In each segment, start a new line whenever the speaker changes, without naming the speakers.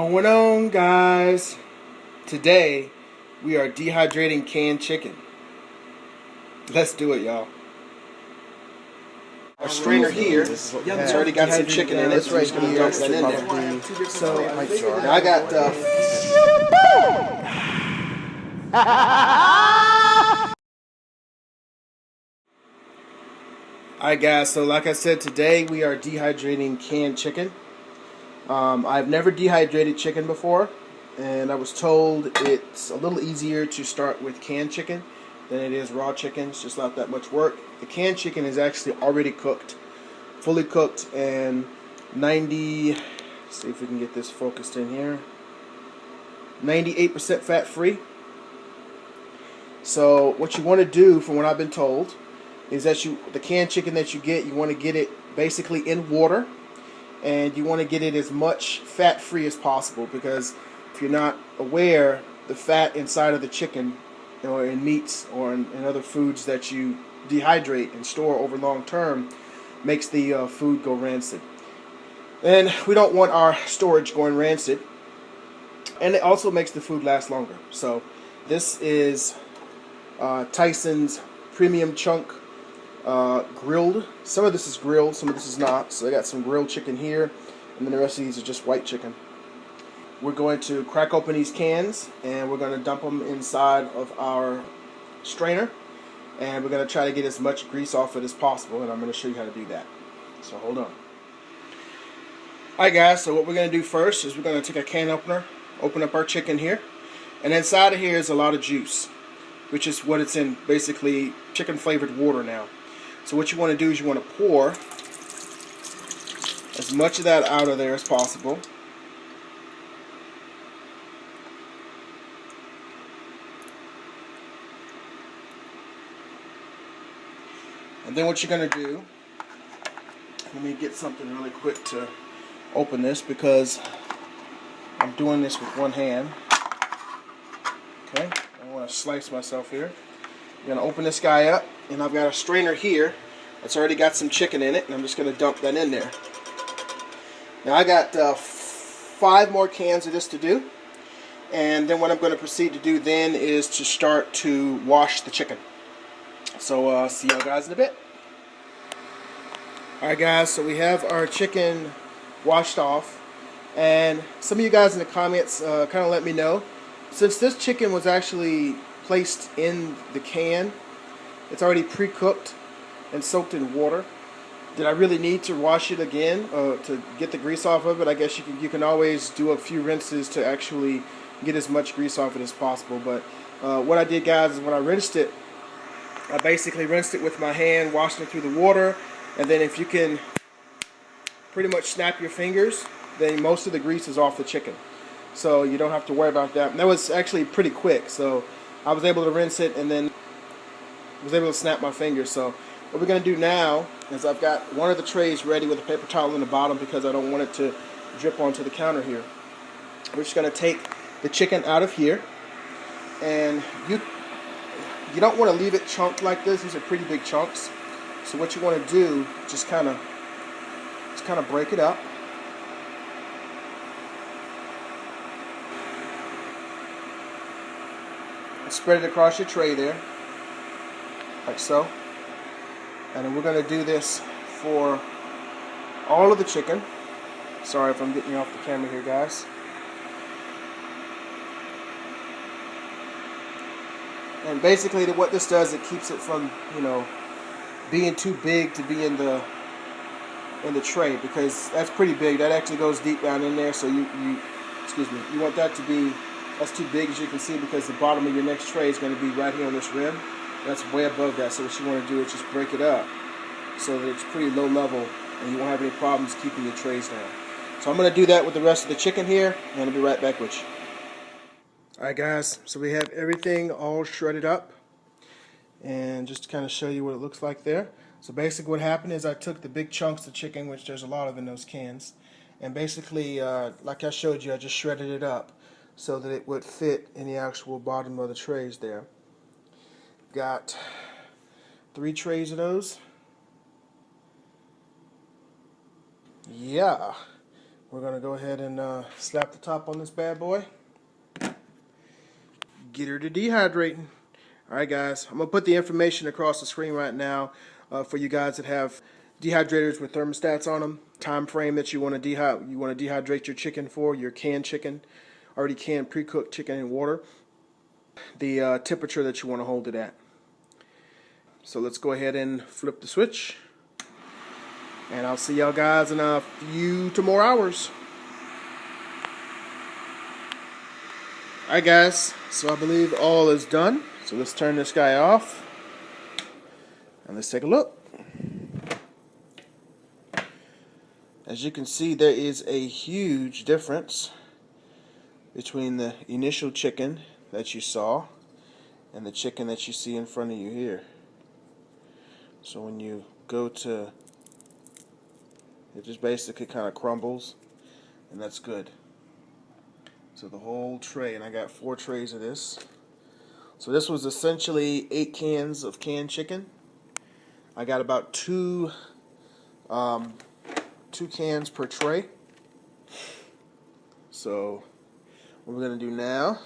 Going on, guys? Today we are dehydrating canned chicken. Let's do it, y'all. Our strainer here, it's already got some chicken in it, so we're just going to dump that in there. So I got Alright guys, so like I said, today we are dehydrating canned chicken. I've never dehydrated chicken before, and I was told it's a little easier to start with canned chicken than it is raw chicken. It's just not that much work. The canned chicken is actually already cooked, fully cooked, and 90, let's see if we can get this focused in here, 98% fat free. So what you want to do, from what I've been told, is that the canned chicken that you want to get it basically in water, and you want to get it as much fat free as possible, because if you're not aware, the fat inside of the chicken, or in meats or in other foods that you dehydrate and store over long term, makes the food go rancid. And we don't want our storage going rancid, and it also makes the food last longer. So this is Tyson's premium chunk grilled. Some of this is grilled, some of this is not. So I got some grilled chicken here, and then the rest of these are just white chicken. We're going to crack open these cans, and we're going to dump them inside of our strainer, and we're going to try to get as much grease off it as possible, and I'm going to show you how to do that. So hold on. Alright guys, so what we're going to do first is we're going to take a can opener, open up our chicken here, and inside of here is a lot of juice, which is what it's in, basically chicken flavored water now. So what you want to do is you want to pour as much of that out of there as possible. And then what you're going to do, let me get something really quick to open this, because I'm doing this with one hand. Okay, I want to slice myself here. I'm going to open this guy up, and I've got a strainer here that's already got some chicken in it, and I'm just going to dump that in there. Now I got 5 more cans of this to do, and then what I'm going to proceed to do then is to start to wash the chicken. So see y'all guys in a bit. Alright guys, so we have our chicken washed off, and some of you guys in the comments kind of let me know, since this chicken was actually placed in the can, it's already pre-cooked and soaked in water, did I really need to wash it again to get the grease off of it? I guess you can always do a few rinses to actually get as much grease off it as possible. But what I did, guys, is when I rinsed it, I basically rinsed it with my hand, washed it through the water, and then if you can pretty much snap your fingers, then most of the grease is off the chicken. So you don't have to worry about that. And that was actually pretty quick, so I was able to rinse it and then was able to snap my fingers. So what we're going to do now is I've got one of the trays ready with a paper towel in the bottom, because I don't want it to drip onto the counter here. We're just going to take the chicken out of here, and you don't want to leave it chunked like this. These are pretty big chunks. So what you want to do, just kind of break it up. And spread it across your tray there, like so. And then we're going to do this for all of the chicken. Sorry if I'm getting you off the camera here, guys. And basically what this does, it keeps it from, being too big to be in the tray, because that's pretty big. That actually goes deep down in there, so you want that to be, that's too big, as you can see, because the bottom of your next tray is going to be right here on this rim. That's way above that. So what you want to do is just break it up so that it's pretty low level, and you won't have any problems keeping your trays down. So I'm going to do that with the rest of the chicken here, and I'll be right back with you. Alright guys, so we have everything all shredded up, and just to kind of show you what it looks like there. So basically what happened is I took the big chunks of chicken, which there's a lot of in those cans, and basically like I showed you, I just shredded it up so that it would fit in the actual bottom of the trays there. Got 3 trays of those. Yeah, We're going to go ahead and slap the top on this bad boy. Get her to dehydrating. Alright guys, I'm going to put the information across the screen right now for you guys that have dehydrators with thermostats on them. Time frame that you want to dehydrate your chicken for, your canned chicken, already canned pre-cooked chicken in water. The temperature that you want to hold it at. So let's go ahead and flip the switch. And I'll see y'all guys in a few more hours. Alright guys, so I believe all is done. So let's turn this guy off. And let's take a look. As you can see, there is a huge difference between the initial chicken that you saw and the chicken that you see in front of you here. So when you go to, it just basically kind of crumbles, and that's good. So the whole tray, and I got 4 trays of this. So this was essentially 8 cans of canned chicken. I got about 2 cans per tray. So what we're going to do now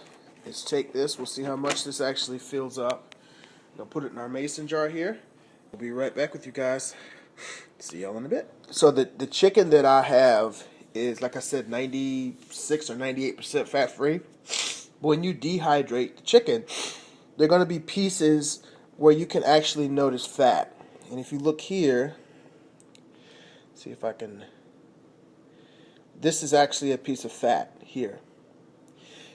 is take this. We'll see how much this actually fills up. I'll put it in our mason jar here. We'll be right back with you guys. See y'all in a bit. So the chicken that I have is, like I said, 96 or 98% fat free. When you dehydrate the chicken, there are going to be pieces where you can actually notice fat. And if you look here, see if I can, this is actually a piece of fat here.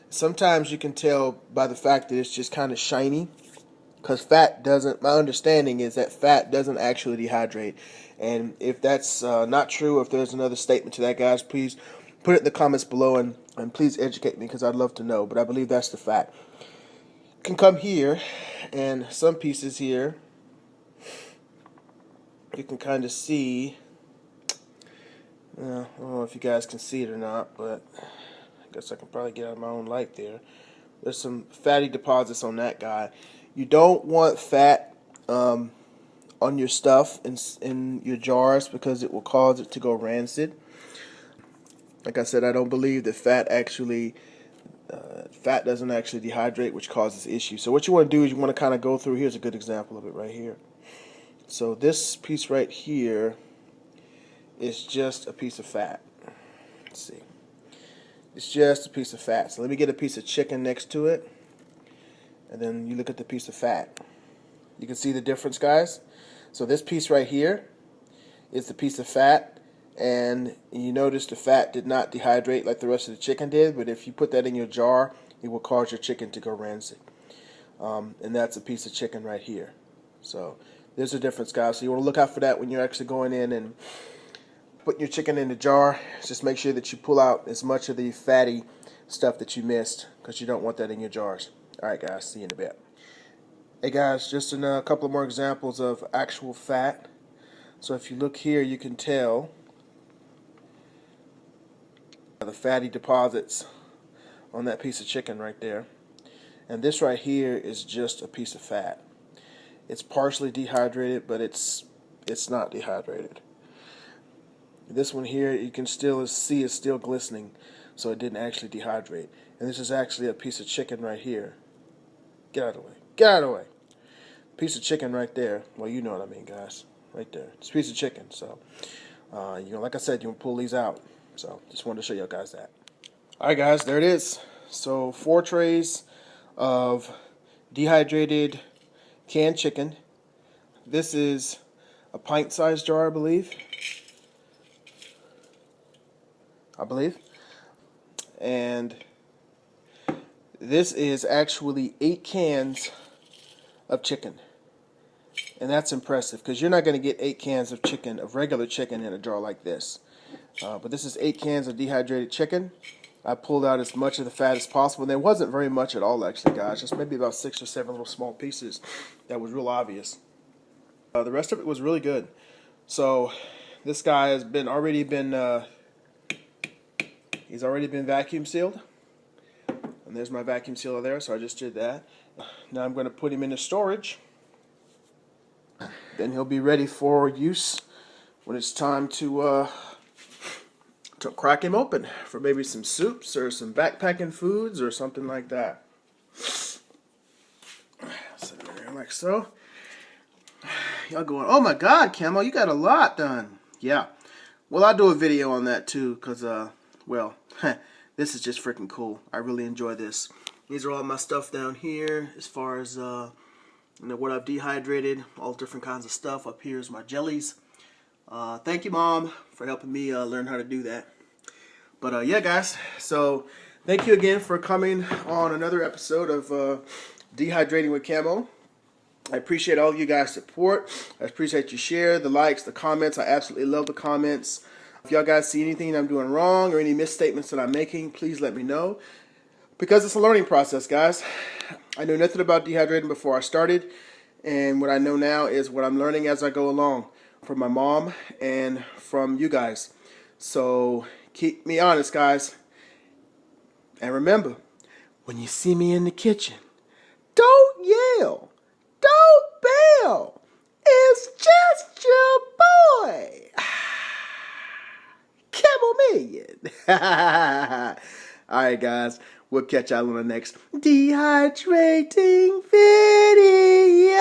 Sometimes you can tell by the fact that it's just kind of shiny, because fat doesn't, my understanding is that fat doesn't actually dehydrate. And if that's not true, if there's another statement to that, guys, please put it in the comments below and please educate me, because I'd love to know. But I believe that's the fact. You can come here, and some pieces here, you can kind of see, I don't know if you guys can see it or not, but I guess I can probably get out of my own light there. There's some fatty deposits on that guy. You don't want fat on your stuff in your jars, because it will cause it to go rancid. Like I said, I don't believe that fat doesn't actually dehydrate, which causes issues. So what you want to do is you want to kind of go through. Here's a good example of it right here. So this piece right here is just a piece of fat. Let's see. It's just a piece of fat. So let me get a piece of chicken next to it, and then you look at the piece of fat. You can see the difference, guys. So this piece right here is the piece of fat, and you notice the fat did not dehydrate like the rest of the chicken did, but if you put that in your jar, it will cause your chicken to go rancid. And that's a piece of chicken right here. So there's a difference, guys. So you want to look out for that when you're actually going in and putting your chicken in the jar. Just make sure that you pull out as much of the fatty stuff that you missed, because you don't want that in your jars. Alright guys, see you in a bit. Hey guys, just a couple of more examples of actual fat. So if you look here, you can tell the fatty deposits on that piece of chicken right there. And this right here is just a piece of fat. It's partially dehydrated, but it's not dehydrated. This one here, you can still see it's still glistening, so it didn't actually dehydrate. And this is actually a piece of chicken right here. Get out of the way. Get out of the way. Piece of chicken right there. Well, you know what I mean, guys. Right there. It's a piece of chicken. So, like I said, you can pull these out. So, just wanted to show you guys that. Alright, guys, there it is. So, 4 trays of dehydrated canned chicken. This is a pint-sized jar, I believe. And this is actually 8 cans of chicken. And that's impressive, because you're not going to get 8 cans of chicken, of regular chicken, in a jar like this. But this is 8 cans of dehydrated chicken. I pulled out as much of the fat as possible. And there wasn't very much at all, actually, guys. Just maybe about 6 or 7 little small pieces that was real obvious. The rest of it was really good. So this guy has already been vacuum sealed. And there's my vacuum sealer there, so I just did that. Now I'm going to put him into storage. Then he'll be ready for use when it's time to to crack him open for maybe some soups or some backpacking foods or something like that. Set it there like so. Y'all going, oh my God, Camo, you got a lot done. Yeah. Well, I'll do a video on that too, because, well, this is just freaking cool. I really enjoy this. These are all my stuff down here as far as, you know, what I've dehydrated, all different kinds of stuff. Up here is my jellies. Thank you, Mom, for helping me learn how to do that. But, yeah, guys, so thank you again for coming on another episode of Dehydrating with Camo. I appreciate all of you guys' support. I appreciate you share, the likes, the comments. I absolutely love the comments. If y'all guys see anything I'm doing wrong or any misstatements that I'm making, please let me know. Because it's a learning process, guys. I knew nothing about dehydrating before I started. And what I know now is what I'm learning as I go along from my mom and from you guys. So keep me honest, guys. And remember, when you see me in the kitchen, don't yell. Don't bail. It's just your boy, Camomeleon. Alright, guys. We'll catch y'all on the next dehydrating video.